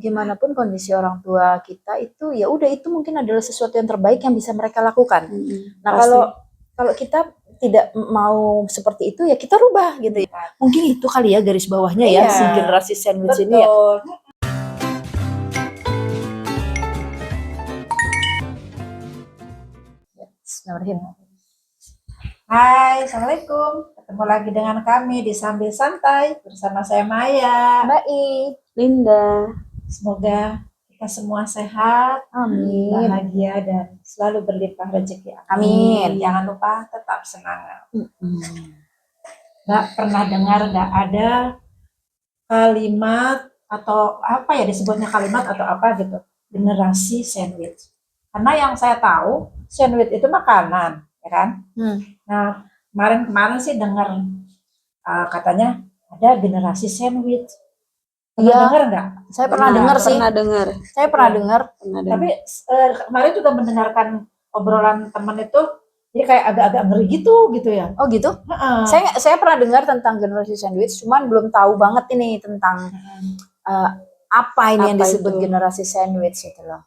gimana pun kondisi orang tua kita itu ya udah itu mungkin adalah sesuatu yang terbaik yang bisa mereka lakukan. Nah kalau kita tidak mau seperti itu ya kita rubah gitu ya. Mungkin itu kali ya garis bawahnya ya si generasi sandwich ini ya. Bismillahirrahmanirrahim. Hai, Assalamualaikum. Ketemu lagi dengan kami di Sambil Santai bersama saya Maya, Mbak I, Linda. Semoga kita semua sehat, amin. bahagia dan selalu berlimpah rezeki. Amin. Jangan lupa tetap semangat. Nggak pernah dengar nggak ada kalimat atau apa ya disebutnya kalimat atau apa gitu, generasi sandwich. Karena yang saya tahu sandwich itu makanan, ya kan? Nah kemarin sih dengar katanya ada generasi sandwich. Pernah dengar nggak? Saya pernah dengar sih. Pernah dengar. Saya pernah dengar. Tapi kemarin juga mendengarkan obrolan teman itu, jadi kayak agak-agak ngeri gitu ya. Oh gitu? Saya pernah dengar tentang generasi sandwich, cuman belum tahu banget ini tentang apa ini yang disebut generasi sandwich itu loh.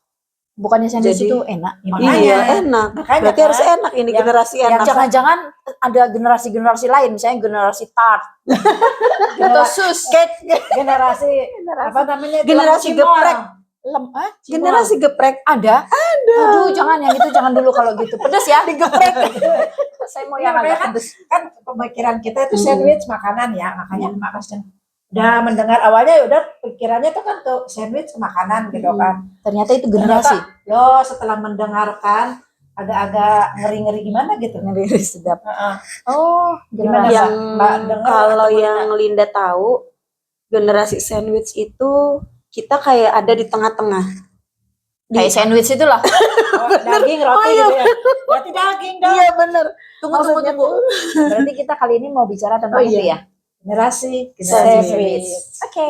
Bukannya sandwich itu enak? Iya enak. Berarti harus enak ini generasi enak. Jangan-jangan ada generasi-generasi lain, misalnya generasi tart, atau sus, cake, generasi apa namanya? Generasi geprek. Generasi geprek ada. Aduh, jangan yang itu jangan dulu kalau gitu. Pedas ya digeprek. Saya mau yang agak pedas. Kan pemikiran kita itu sandwich makanan ya, makanya makasih. Udah mendengar awalnya ya udah pikirannya itu kan tuh sandwich makanan gitu kan. Ternyata itu generasi. Loh, setelah mendengarkan agak-agak ngeri-ngeri gimana gitu. Ngeri sedap. Oh, gimana yang kalau yang Linda tahu generasi sandwich itu kita kayak ada di tengah-tengah. Kayak sandwich itulah. Daging roti gitu ya. Berarti daging dong. Iya bener. Tunggu. Berarti kita kali ini mau bicara tentang itu ya. Generasi sandwich. Oke.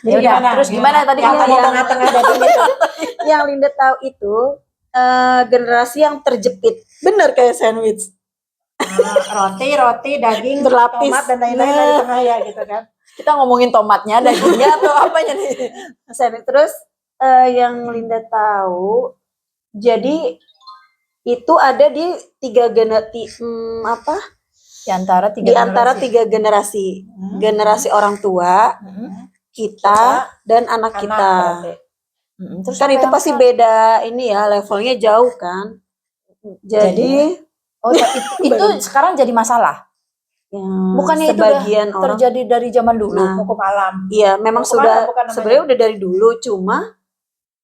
Ya udah, terus gimana tadi yang tengah-tengah daging itu? Yang Linda tahu itu generasi yang terjepit. Bener kayak sandwich. Roti, daging, berlapis, tomat dan lain-lain dari tengah ya gitu kan. Kita ngomongin tomatnya, dagingnya atau apanya nih? Sandwich. Terus yang Linda tahu, jadi itu ada di tiga generasi Di antara tiga generasi. Generasi orang tua, kita dan anak kita. Terus kan itu pasti beda ini ya, levelnya jauh kan. Jadi itu sekarang jadi masalah. Ya, bukannya sebagian itu udah terjadi dari zaman dulu, hukum alam. Iya, memang sudah sebenarnya udah dari dulu, cuma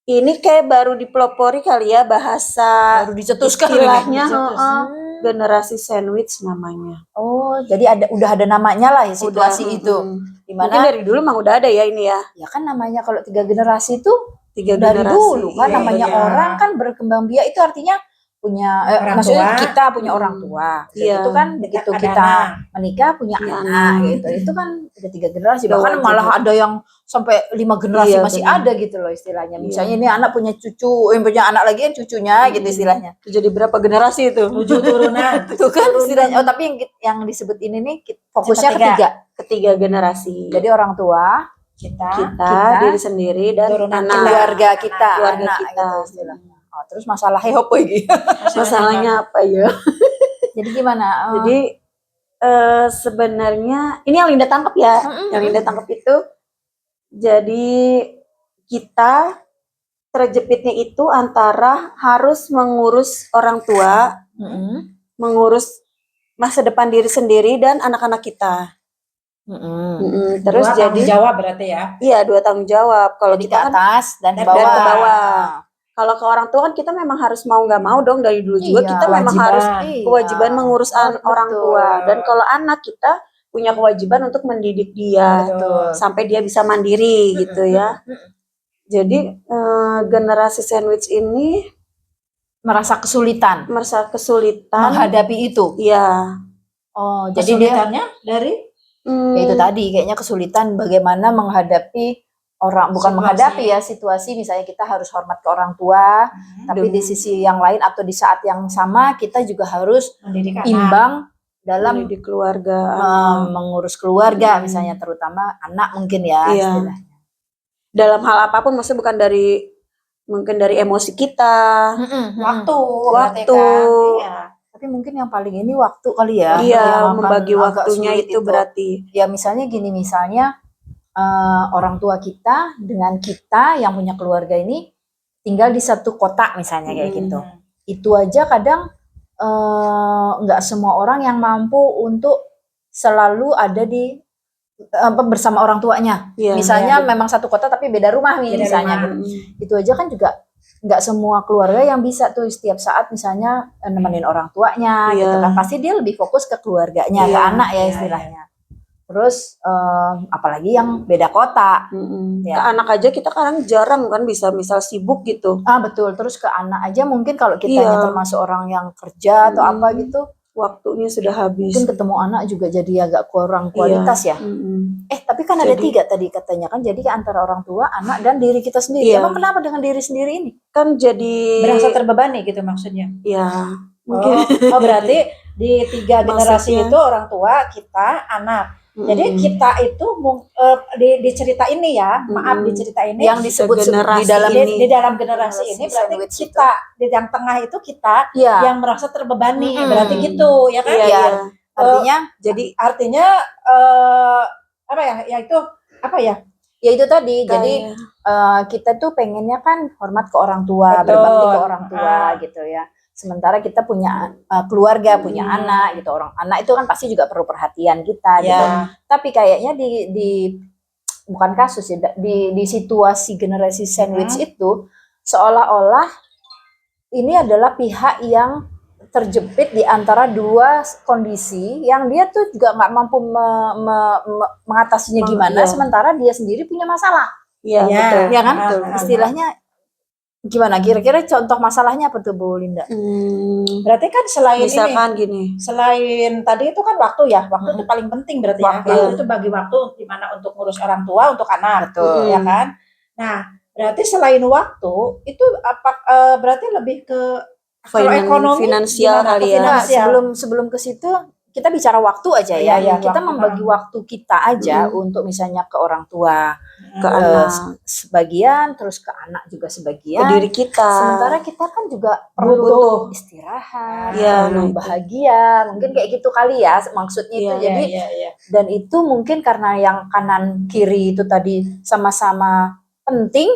ini kayak baru dipelopori kali ya bahasa baru dicetuskan istilahnya generasi sandwich namanya. Oh, jadi udah ada namanya lah ya situasi itu. Dimana mungkin dari dulu emang udah ada ya ini ya. Ya kan namanya kalau 3 generasi itu dari generasi, dulu kan namanya orang kan berkembang biak itu artinya punya maksudnya kita punya orang tua. Itu kan begitu kita menikah punya anak gitu. Itu kan udah 3 generasi. Bahkan malah ada yang sampai 5 generasi masih ada gitu loh istilahnya. Misalnya ini anak punya cucu, yang punya anak lagi kan cucunya gitu istilahnya. Itu jadi berapa generasi itu? 7 turunan. Itu kan istilahnya. Oh, tapi yang disebut ini nih fokusnya ketiga generasi. Jadi orang tua, kita diri sendiri dan anak, keluarga kita, gitu istilahnya. Oh, terus masalahnya apa lagi? Masalahnya apa ya? Jadi gimana? Jadi sebenarnya ini yang Linda tangkap ya. Yang Linda tangkap itu jadi kita terjepitnya itu antara harus mengurus orang tua, mengurus masa depan diri sendiri dan anak-anak kita. Terus 2 tanggung jawab berarti ya? Iya, 2 tanggung jawab. Kalau di kita atas dan ke bawah. Kalau ke orang tua kan kita memang harus mau nggak mau dong dari dulu juga kita memang harus kewajiban mengurus orang tua. Dan kalau anak kita punya kewajiban untuk mendidik dia sampai dia bisa mandiri gitu ya. Jadi generasi sandwich ini merasa kesulitan menghadapi itu. Iya. Oh, jadi kesulitannya dari ya itu tadi kayaknya kesulitan bagaimana menghadapi orang, bukan menghadapi ya situasi, misalnya kita harus hormat ke orang tua, tapi di sisi yang lain atau di saat yang sama kita juga harus imbang dalam mendidik keluarga, mengurus keluarga misalnya, terutama anak mungkin ya istilahnya. dalam hal apapun, maksudnya bukan dari mungkin dari emosi kita, Waktu. Iya. Tapi mungkin yang paling ini waktu kali ya. Iya, yang akan membagi agak waktunya sulit itu berarti. Ya misalnya gini, orang tua kita dengan kita yang punya keluarga ini tinggal di satu kota misalnya kayak gitu. Itu aja kadang nggak semua orang yang mampu untuk selalu ada di bersama orang tuanya. Misalnya memang satu kota tapi beda rumah nih misalnya gitu. Itu aja kan juga nggak semua keluarga yang bisa tuh setiap saat misalnya nemenin orang tuanya gitu kan. Pasti dia lebih fokus ke keluarganya, ke anak ya istilahnya. Terus apalagi yang beda kota. Ke anak aja kita kadang jarang kan bisa misal sibuk gitu. Betul. Terus ke anak aja mungkin kalau kita termasuk orang yang kerja atau apa gitu, waktunya sudah habis. Mungkin ketemu anak juga jadi agak kurang kualitas ya. Tapi kan ada 3 tadi katanya kan, jadi antara orang tua, anak, dan diri kita sendiri. Emang kenapa dengan diri sendiri ini? Kan jadi berasa terbebani gitu maksudnya. Iya. Mungkin. Berarti di 3 generasi itu orang tua, kita, anak. Jadi kita itu di cerita ini ya, maaf di cerita ini yang disebut di dalam generasi ini berarti kita di yang tengah itu kita yang merasa terbebani, berarti gitu ya kan? Iya. Artinya apa ya? Ya itu apa ya? Ya itu tadi. Jadi kita tuh pengennya kan hormat ke orang tua, berbakti ke orang tua gitu ya. Sementara kita punya keluarga, punya anak gitu. Anak itu kan pasti juga perlu perhatian kita gitu. Tapi kayaknya di bukan kasus ya, di situasi generasi sandwich itu seolah-olah ini adalah pihak yang terjepit di antara 2 kondisi yang dia tuh juga nggak mampu mengatasinya gimana, sementara dia sendiri punya masalah. Iya, betul. Ya kan? Istilahnya gimana? Kira-kira contoh masalahnya apa tuh Bu Linda? Berarti kan selain misalkan selain tadi itu kan waktu ya, waktu itu paling penting berarti waktu itu bagi waktu dimana untuk ngurus orang tua, untuk anak, ya kan? Nah, berarti selain waktu itu berarti lebih ke kalau ekonomi finansial kali ya. Sebelum ke situ kita bicara waktu aja ya. Kita membagi waktu kita aja untuk misalnya ke orang tua, ke anak sebagian, terus ke anak juga sebagian, ke diri kita. Sementara kita kan juga perlu istirahat, perlu bahagia, mungkin kayak gitu kali ya maksudnya itu. Jadi dan itu mungkin karena yang kanan kiri itu tadi sama-sama penting,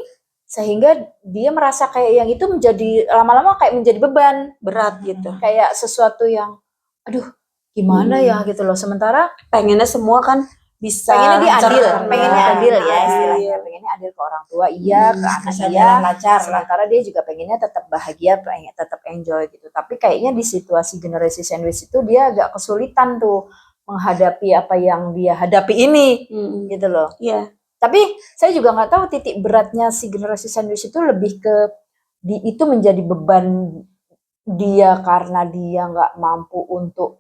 sehingga dia merasa kayak yang itu menjadi lama-lama kayak menjadi beban berat gitu, kayak sesuatu yang aduh gimana ya gitu loh. Sementara pengennya semua kan bisa, pengennya adil ya istilahnya, pengennya adil ke orang tua ke anak lancar, sementara dia juga pengennya tetap bahagia, pengen tetap enjoy gitu. Tapi kayaknya di situasi generasi sandwich itu dia agak kesulitan tuh menghadapi apa yang dia hadapi ini gitu loh. Tapi saya juga nggak tahu titik beratnya si generasi sandwich itu lebih ke itu menjadi beban dia karena dia nggak mampu untuk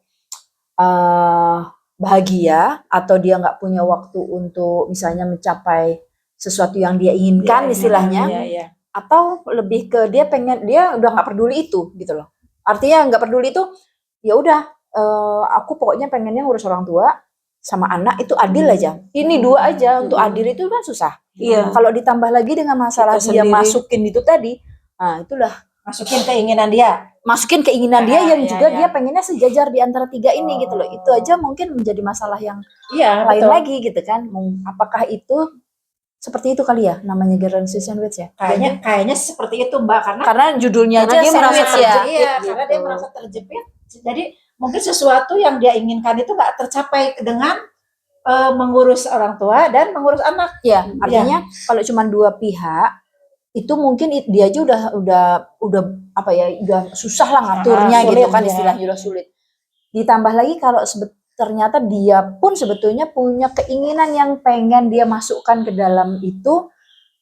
bahagia, atau dia nggak punya waktu untuk misalnya mencapai sesuatu yang dia inginkan istilahnya, atau lebih ke dia udah nggak peduli itu gitu loh. Artinya nggak peduli itu ya udah aku pokoknya pengennya ngurus orang tua sama anak itu adil aja. Ini 2 aja, untuk adil itu kan susah. Kalau ditambah lagi dengan masalah dia masukin itu tadi, nah itulah masukin keinginan dia yang juga dia pengennya sejajar di antara 3 ini gitu loh. Itu aja mungkin menjadi masalah yang lain lagi gitu kan. Apakah itu seperti itu kali ya namanya generasi sandwich ya? Kayaknya seperti itu Mbak, karena judulnya aja dia merasa terjepit karena dia merasa terjepit. Jadi mungkin sesuatu yang dia inginkan itu nggak tercapai dengan mengurus orang tua dan mengurus anak. Artinya kalau cuma 2 pihak itu mungkin dia aja udah apa ya, udah susah lah ngaturnya gitu kan, istilahnya udah sulit. Ditambah lagi kalau ternyata dia pun sebetulnya punya keinginan yang pengen dia masukkan ke dalam itu,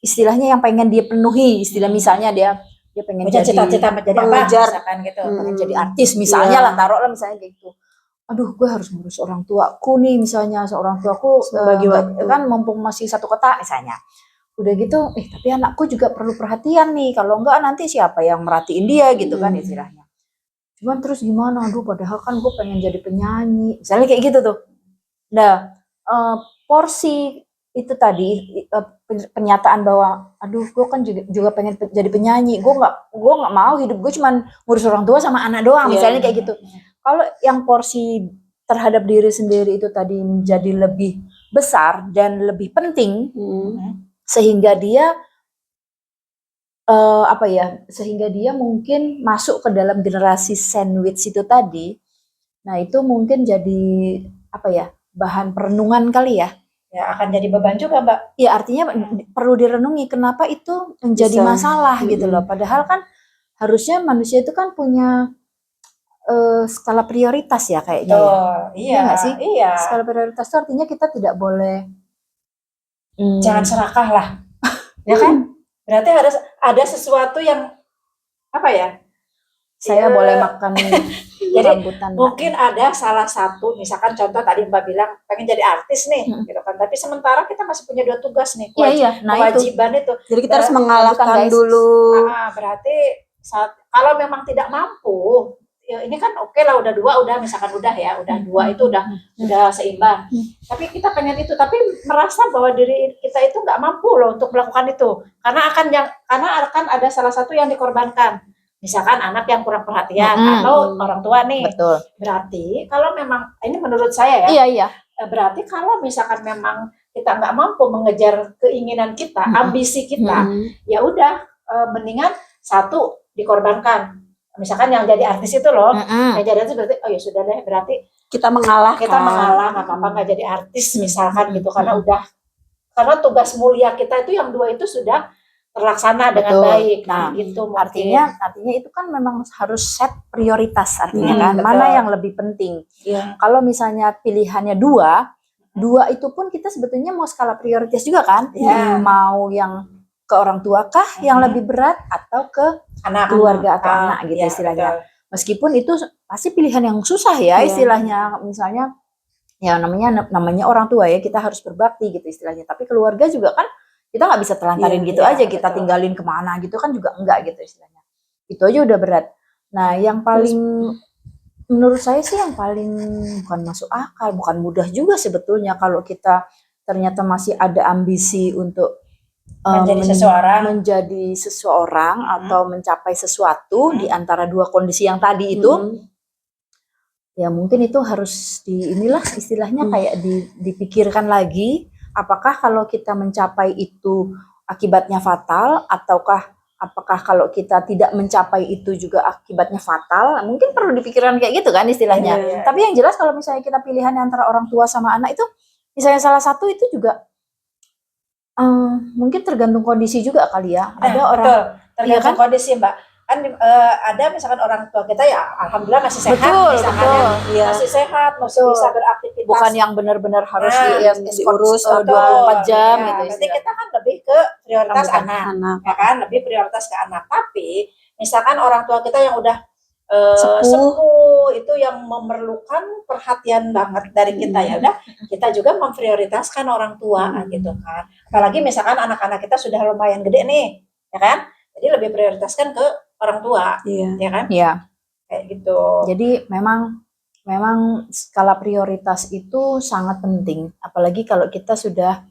istilahnya yang pengen dia penuhi, istilah misalnya dia pengen jadi cita-cita menjadi pengajar gitu, pengen jadi artis misalnya lah, taruhlah misalnya gitu. Aduh, gue harus ngurus orang tuaku nih misalnya, seorang tuaku kan mumpung masih satu kota misalnya. Udah gitu, tapi anakku juga perlu perhatian nih, kalau enggak nanti siapa yang merhatiin dia gitu kan istilahnya. Cuman terus gimana, aduh padahal kan gue pengen jadi penyanyi, misalnya kayak gitu tuh. Nah, porsi itu tadi pernyataan bahwa aduh gue kan juga pengen jadi penyanyi, gue nggak mau hidup gue cuman ngurus orang tua sama anak doang, misalnya kayak gitu. Kalau yang porsi terhadap diri sendiri itu tadi menjadi lebih besar dan lebih penting, sehingga dia sehingga dia mungkin masuk ke dalam generasi sandwich itu tadi. Nah itu mungkin jadi bahan perenungan kali ya. Ya akan jadi beban juga, Mbak. Ya artinya perlu direnungi kenapa itu menjadi masalah gitu loh. Padahal kan harusnya manusia itu kan punya skala prioritas ya kayaknya ya. Iya nggak sih? Iya. Skala prioritas itu artinya kita tidak boleh jangan serakah lah. Ya kan? Berarti harus ada sesuatu yang saya boleh makan jadi rambutan. Mungkin ada salah satu, misalkan contoh tadi Mbak bilang pengen jadi artis nih, gitu kan. Tapi sementara kita masih punya 2 tugas nih, kewajiban itu. Jadi kita harus mengalahkan dulu. Berarti kalau memang tidak mampu, ya ini kan oke lah, udah 2, udah misalkan udah 2 itu udah seimbang. Tapi kita pengen itu, tapi merasa bahwa diri kita itu nggak mampu loh untuk melakukan itu, karena akan ada salah satu yang dikorbankan. Misalkan anak yang kurang perhatian atau orang tua nih. Betul. Berarti kalau memang ini menurut saya ya. Iya. Berarti kalau misalkan memang kita nggak mampu mengejar keinginan kita, ambisi kita, ya udah mendingan satu dikorbankan. Misalkan yang jadi artis itu loh, yang jadi artis berarti ya sudah deh, berarti kita mengalah nggak apa-apa nggak jadi artis misalkan gitu, karena tugas mulia kita itu yang 2 itu sudah terlaksana dengan baik. Nah, gitu artinya itu kan memang harus set prioritas artinya kan, mana yang lebih penting. Kalau misalnya pilihannya 2 itu pun kita sebetulnya mau skala prioritas juga kan, mau yang ke orang tua kah yang lebih berat atau ke keluarga atau anak gitu istilahnya. Meskipun itu pasti pilihan yang susah ya istilahnya, misalnya ya namanya orang tua ya, kita harus berbakti gitu istilahnya. Tapi keluarga juga kan kita nggak bisa telantarin gitu aja, kita tinggalin kemana gitu kan juga enggak gitu istilahnya. Itu aja udah berat. Nah yang paling menurut saya sih yang paling bukan masuk akal, bukan mudah juga sebetulnya kalau kita ternyata masih ada ambisi untuk menjadi seseorang atau mencapai sesuatu di antara 2 kondisi yang tadi itu. Ya mungkin itu harus istilahnya kayak dipikirkan lagi. Apakah kalau kita mencapai itu akibatnya fatal, ataukah apakah kalau kita tidak mencapai itu juga akibatnya fatal? Mungkin perlu dipikirkan kayak gitu kan istilahnya. Tapi yang jelas kalau misalnya kita pilihan antara orang tua sama anak itu, misalnya salah satu itu juga mungkin tergantung kondisi juga kali ya. Ada orang tergantung kondisi, Mbak. Kan ada misalkan orang tua kita ya alhamdulillah masih sehat, masih sehat, masih bisa beraktivitas, bukan yang benar-benar harus diurus 24 jam gitu. Berarti kita kan lebih ke prioritas anak, ya kan, lebih prioritas ke anak. Tapi misalkan orang tua kita yang udah sepuh itu yang memerlukan perhatian banget dari kita, ya udah kita juga memprioritaskan orang tua gitu kan. Apalagi misalkan anak-anak kita sudah lumayan gede nih, ya kan, jadi lebih prioritaskan ke orang tua, ya kan? Iya. Kayak gitu. Jadi memang skala prioritas itu sangat penting, apalagi kalau kita sudah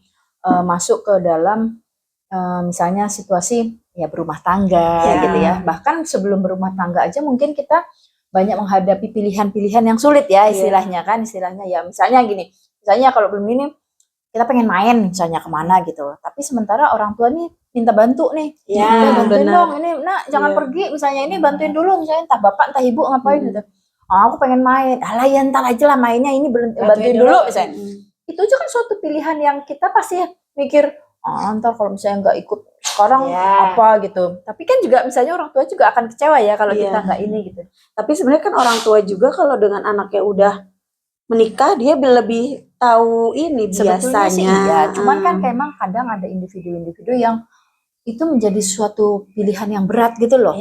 masuk ke dalam misalnya situasi ya berumah tangga gitu ya. Bahkan sebelum berumah tangga aja mungkin kita banyak menghadapi pilihan-pilihan yang sulit ya istilahnya kan, istilahnya ya misalnya gini, misalnya kalau belum ini kita pengen main misalnya kemana gitu, tapi sementara orang tua nih minta bantu nih, bantuin dong ini, nak jangan pergi misalnya, ini bantuin dulu misalnya, entah bapak entah ibu ngapain gitu, aku pengen main, alah ya entar aja lah mainnya, ini bantuin dulu misalnya. Itu aja kan suatu pilihan yang kita pasti mikir, ntar kalau misalnya nggak ikut sekarang apa gitu. Tapi kan juga misalnya orang tua juga akan kecewa ya kalau kita nggak ini gitu. Tapi sebenarnya kan orang tua juga kalau dengan anaknya udah menikah dia lebih tahu ini sebetulnya biasanya. Sih, iya. Cuman kan memang kadang ada individu-individu yang itu menjadi suatu pilihan yang berat gitu loh.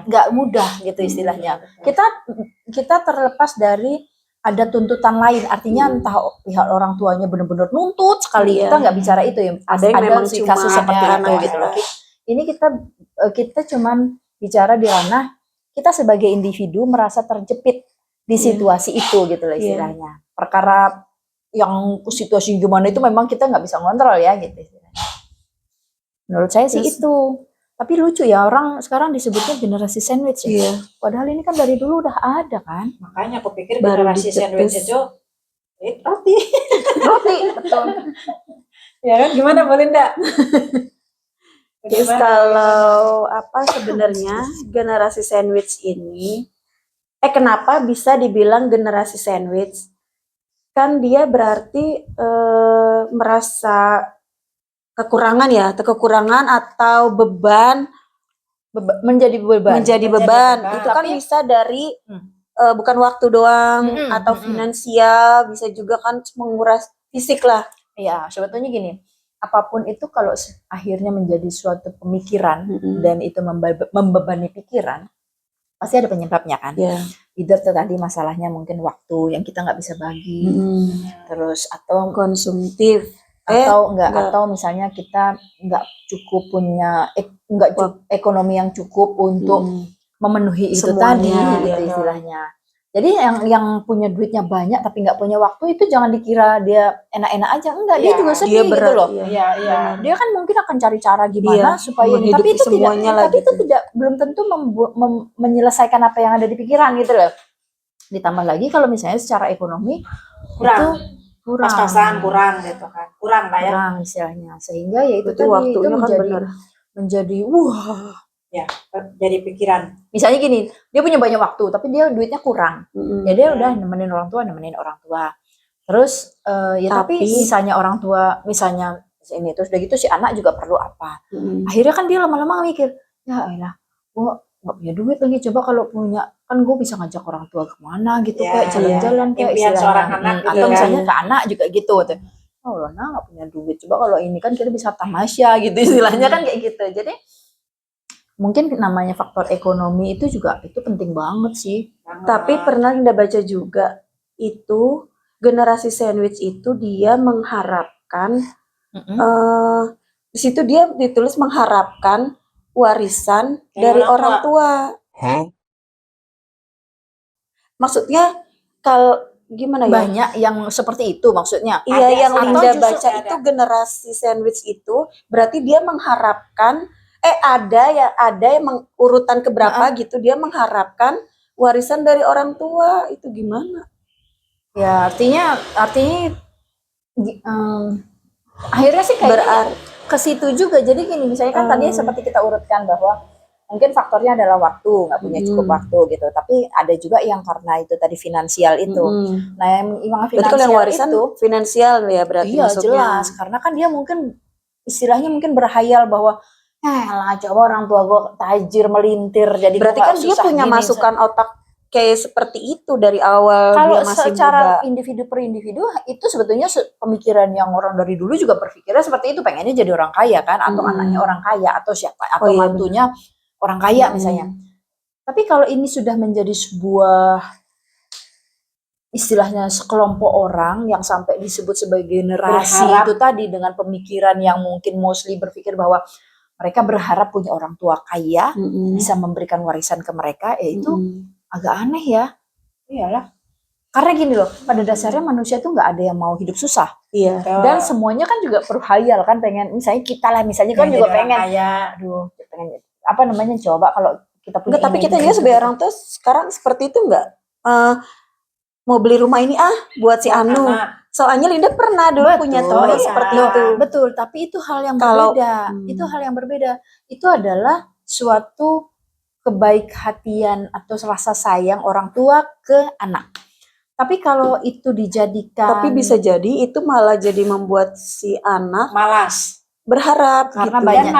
Nggak mudah gitu istilahnya. Kita terlepas dari ada tuntutan lain, artinya entah pihak orang tuanya benar-benar nuntut sekali, kita nggak bicara itu ya. Ada yang memang cuma kasus seperti itu gitu loh. Ini kita cuman bicara di ranah kita sebagai individu merasa terjepit di situasi itu gitu loh istilahnya. Perkara yang situasi gimana itu memang kita nggak bisa ngontrol ya gitu. Menurut saya sih itu. Tapi lucu ya, orang sekarang disebutnya generasi sandwich ya. Iya. Padahal ini kan dari dulu udah ada kan. Makanya aku pikir Baru generasi sandwich dicetus. itu roti. Roti, betul. Ya kan, gimana Belinda? Terus kalau sebenarnya generasi sandwich ini, kenapa bisa dibilang generasi sandwich? Kan dia berarti merasa kekurangan ya, kekurangan atau beban Menjadi beban. menjadi beban. Itu kan Tapi- bisa dari Hmm. bukan waktu doang Mm-mm, atau mm-mm. finansial, bisa juga kan menguras fisik lah. Iya, sebetulnya gini, apapun itu kalau akhirnya menjadi suatu pemikiran dan itu membebani pikiran, pasti ada penyebabnya kan. Ya. Either tadi masalahnya mungkin waktu yang kita nggak bisa bagi, terus atau Konsumtif. enggak, enggak. atau misalnya kita nggak cukup punya ekonomi yang cukup untuk memenuhi itu tadi Semuanya, gitu ya. istilahnya. Jadi yang punya duitnya banyak tapi nggak punya waktu itu jangan dikira dia enak-enak aja, enggak, dia Iya, juga Dia sedih gitu berat. loh. Iya, iya. Dia kan mungkin akan cari cara gimana Iya, supaya ini, tapi menghidupi itu semuanya lah tapi itu gitu. belum tentu menyelesaikan apa yang ada di pikiran gitu loh. Ditambah lagi kalau misalnya secara ekonomi Kurang. itu kurang, Pas-pasan kurang gitu kan. Kurang lah ya. kurang istilahnya, sehingga ya itu Betul, tadi itu waktunya kan benar. menjadi wah. Jadi pikiran. Misalnya gini, dia punya banyak waktu tapi dia duitnya kurang. Ya dia Hmm. udah nemenin orang tua. Terus tapi misalnya orang tua misalnya ini terus udah gitu si anak juga perlu apa. Akhirnya kan dia lama-lama mikir, ya elah, gua nggak punya duit lagi, coba kalau punya kan gue bisa ngajak orang tua kemana gitu, Ya, kayak jalan-jalan kayak impian istilahnya. seorang anak gitu Atau kan. misalnya ke anak juga gitu. Oh Lona nggak punya duit, coba kalau ini kan kita bisa tamasya gitu istilahnya kan kayak gitu. Jadi mungkin namanya faktor ekonomi itu juga itu penting banget sih. Tapi pernah Linda baca juga itu generasi sandwich itu dia mengharapkan di situ dia ditulis mengharapkan warisan dari orang tua. Maksudnya kalau gimana ya? Banyak yang seperti itu maksudnya. Iya, yang atau Linda justru baca ada. itu generasi sandwich itu berarti dia mengharapkan ada yang urutan keberapa gitu, dia mengharapkan warisan dari orang tua. Itu gimana? Ya artinya akhirnya sih kayak ke situ juga. Jadi gini, misalnya kan tadi seperti kita urutkan bahwa mungkin faktornya adalah waktu, nggak punya cukup waktu gitu. Tapi ada juga yang karena itu tadi finansial itu. Nah, yang Berarti kalau yang warisan itu finansial ya berarti iya maksudnya. jelas, karena kan dia mungkin istilahnya mungkin berhayal bahwa lah coba orang tua gue tajir melintir, jadi berarti kan dia punya masukan otak kayak seperti itu dari awal. Kalau dia masih secara muda. individu per individu itu sebetulnya pemikiran yang orang dari dulu juga berpikirnya seperti itu, pengennya jadi orang kaya kan, atau anaknya orang kaya, atau siapa, atau mantunya orang kaya misalnya. Tapi kalau ini sudah menjadi sebuah istilahnya sekelompok orang yang sampai disebut sebagai generasi itu tadi dengan pemikiran yang mungkin mostly berpikir bahwa mereka berharap punya orang tua kaya, bisa memberikan warisan ke mereka, itu agak aneh ya. Iyalah. Karena gini loh, pada dasarnya manusia tuh nggak ada yang mau hidup susah. Iya. Dan semuanya kan juga berhayal kan, pengen, misalnya kita lah, misalnya kan juga pengen, pengen apa namanya, coba kalau kita punya. Tapi kita juga sebagai orang tuh sekarang seperti itu nggak? Mau beli rumah ini buat si Anu. Soalnya Linda pernah dulu punya teman seperti itu. Betul, tapi itu hal yang berbeda. Itu hal yang berbeda. Itu adalah suatu kebaik-hatian atau rasa sayang orang tua ke anak. Tapi kalau itu dijadikan, tapi bisa jadi itu malah jadi membuat si anak malas berharap karena gitu.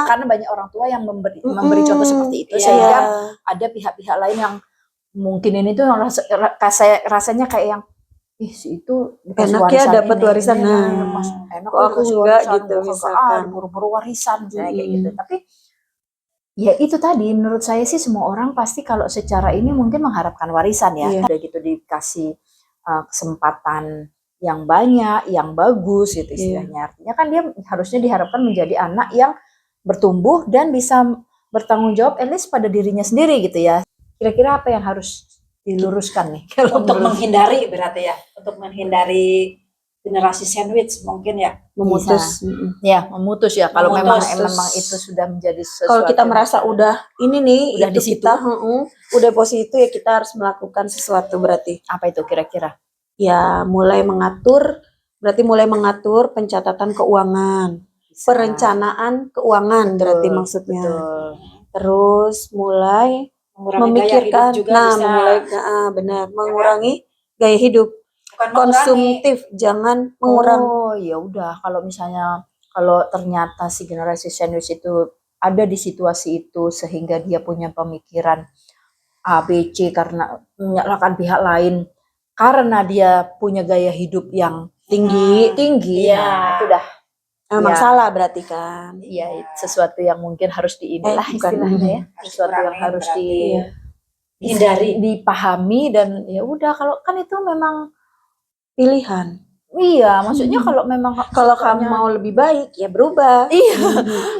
karena banyak orang tua yang memberi contoh seperti itu, sehingga ada pihak-pihak lain yang mungkin ini tuh rasanya kayak yang si itu enak ya dapat warisan, enak aku enggak gitu misalkan buru-buru warisan kayak gitu. Tapi ya itu tadi, menurut saya sih semua orang pasti kalau secara ini mungkin mengharapkan warisan ya. Udah gitu dikasih kesempatan yang banyak, yang bagus gitu istilahnya. Artinya kan dia harusnya diharapkan menjadi anak yang bertumbuh dan bisa bertanggung jawab at least pada dirinya sendiri gitu ya. Kira-kira apa yang harus diluruskan nih kalau Untuk menurut menghindari berarti ya, untuk menghindari generasi sandwich mungkin ya. memutus. ya memutus ya kalau Memutus. memang itu sudah menjadi sesuatu Kalau kita yang merasa besar. udah ini nih, Udah itu di situ. kita, udah posisi itu ya kita harus melakukan sesuatu berarti. apa itu kira-kira? Ya mulai mengatur, berarti mulai mengatur pencatatan keuangan, Bisa. perencanaan keuangan Betul, berarti maksudnya. betul. Terus mulai Mengurangi memikirkan, gaya hidup juga nah bisa. memulai, benar, mengurangi gaya hidup, Bukan mengurangi. konsumtif, jangan mengurangi. Oh ya udah kalau misalnya kalau ternyata si generasi sandwich itu ada di situasi itu sehingga dia punya pemikiran A, B, C karena menyalahkan pihak lain karena dia punya gaya hidup yang tinggi, Iya. nah, itu dah Emang Ya. salah berarti kan. ya sesuatu yang mungkin harus diinilah bukan. istilahnya ya, Harus sesuatu yang kurangin harus berarti. Iya. Hindari. dipahami dan ya udah kalau kan itu memang Pilihan. iya maksudnya kalau memang Kalau kamu sukanya- mau lebih baik ya berubah. iya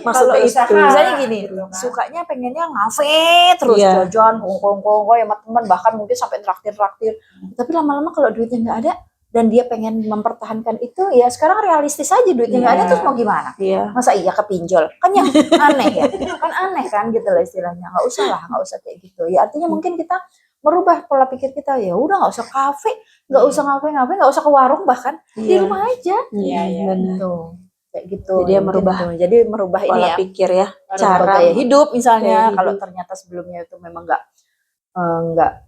Maksudnya Kalau itu. usaha, misalnya gini gitu kan. sukanya pengennya ngafe terus Iya. jajan hongkong ya sama teman bahkan mungkin sampai traktir tapi lama-lama kalau duitnya nggak ada dan dia pengen mempertahankan itu ya sekarang realistis aja duitnya nggak ada Iya. terus mau gimana Iya. masa iya kepinjol kan yang aneh ya kan aneh kan gitu lah istilahnya nggak usah kayak gitu ya artinya mungkin kita merubah pola pikir kita ya udah nggak usah kafe nggak usah ngapain nggak usah ke warung bahkan di Iya. rumah aja Iya, iya. Benar. gitu kayak gitu Jadi ya mungkin merubah tuh. Jadi merubah ini Pola ya pikir ya, merubah cara gaya hidup misalnya gaya hidup. kalau ternyata sebelumnya itu memang nggak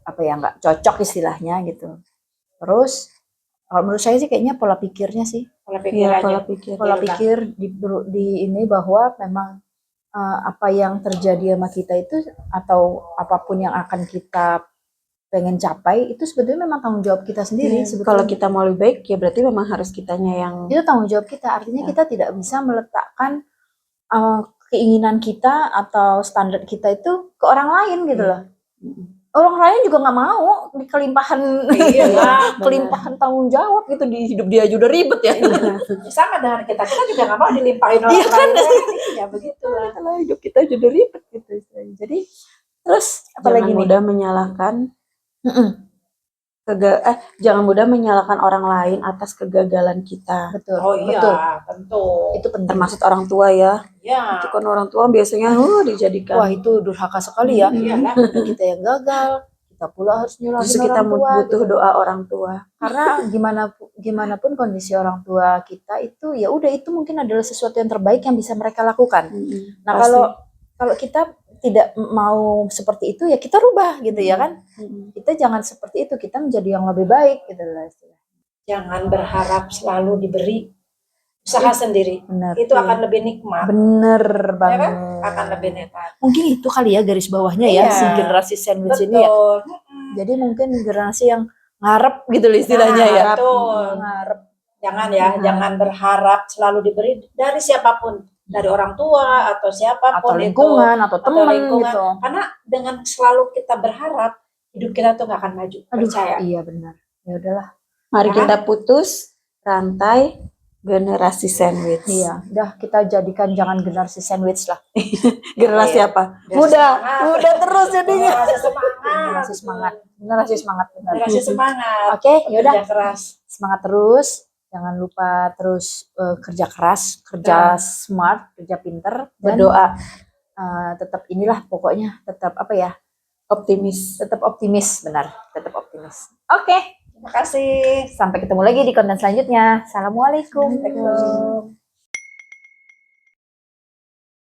apa ya nggak cocok istilahnya gitu terus kalau menurut saya sih kayaknya pola pikirnya sih Pola pikir Iya, aja. pola pikir. pola Dirubah. pikir di ini bahwa memang apa yang terjadi sama kita itu atau apapun yang akan kita pengen capai itu sebetulnya memang tanggung jawab kita sendiri Iya. sebetulnya. Kalau kita mau lebih baik ya berarti memang harus kitanya yang Itu tanggung jawab kita artinya Ya. kita tidak bisa meletakkan keinginan kita atau standar kita itu ke orang lain gitu loh orang lain juga nggak mau di kelimpahan Iya, kelimpahan tanggung jawab gitu di hidup dia aja udah ribet ya sama dengan kita juga nggak mau dilimpahin orang Iya kan? lain. Iya begitulah. kalau hidup kita aja udah ribet gitu istilahnya. Jadi terus apalagi jangan nih mudah menyalahkan Mm-mm. jangan mudah menyalahkan orang lain atas kegagalan kita. betul Oh iya, betul tentu. itu penting Termasuk orang tua ya. Ya. Itu kan orang tua biasanya dijadikan. wah itu durhaka sekali ya Iya lah. kita yang gagal kita pula harus nyalahin Justru kita orang tua butuh gitu. doa orang tua. Karena gimana pun kondisi orang tua kita itu ya udah itu mungkin adalah sesuatu yang terbaik yang bisa mereka lakukan. Nah Pasti. kalau kita tidak mau seperti itu ya kita rubah gitu ya kan. Kita jangan seperti itu, kita menjadi yang lebih baik gitu lah istilahnya. Jangan berharap selalu diberi, usaha sendiri. Benar. Itu akan lebih nikmat. Bener Ya banget. kan? Akan lebih nikmat. Mungkin itu kali ya garis bawahnya ya Iya. si generasi sandwich Betul. ini ya. Jadi mungkin generasi yang ngarep gitu loh istilahnya ya. Betul. Ngarep. Jangan ya, jangan berharap selalu diberi dari siapapun, dari orang tua atau siapapun Atau lingkungan atau atau teman lingkungan. gitu. Karena dengan selalu kita berharap, hidup kita tuh nggak akan maju. Aduh, Percaya. iya benar. Ya udahlah. Mari Ya kan? kita putus rantai generasi sandwich. Iya, udah kita jadikan jangan generasi sandwich lah. Generasi Iya. apa? Generasi Muda, semangat. muda terus jadinya. Generasi semangat. Generasi semangat. Generasi semangat benar. Generasi semangat. Oke, yaudah. Kerja keras. Semangat terus. Jangan lupa terus kerja keras, kerja smart, kerja pinter, dan Berdoa, tetap inilah pokoknya tetap apa ya? optimis. Tetap optimis, benar. Tetap optimis. Oke, Terima kasih. sampai ketemu lagi di konten selanjutnya. Assalamualaikum. Waalaikumsalam.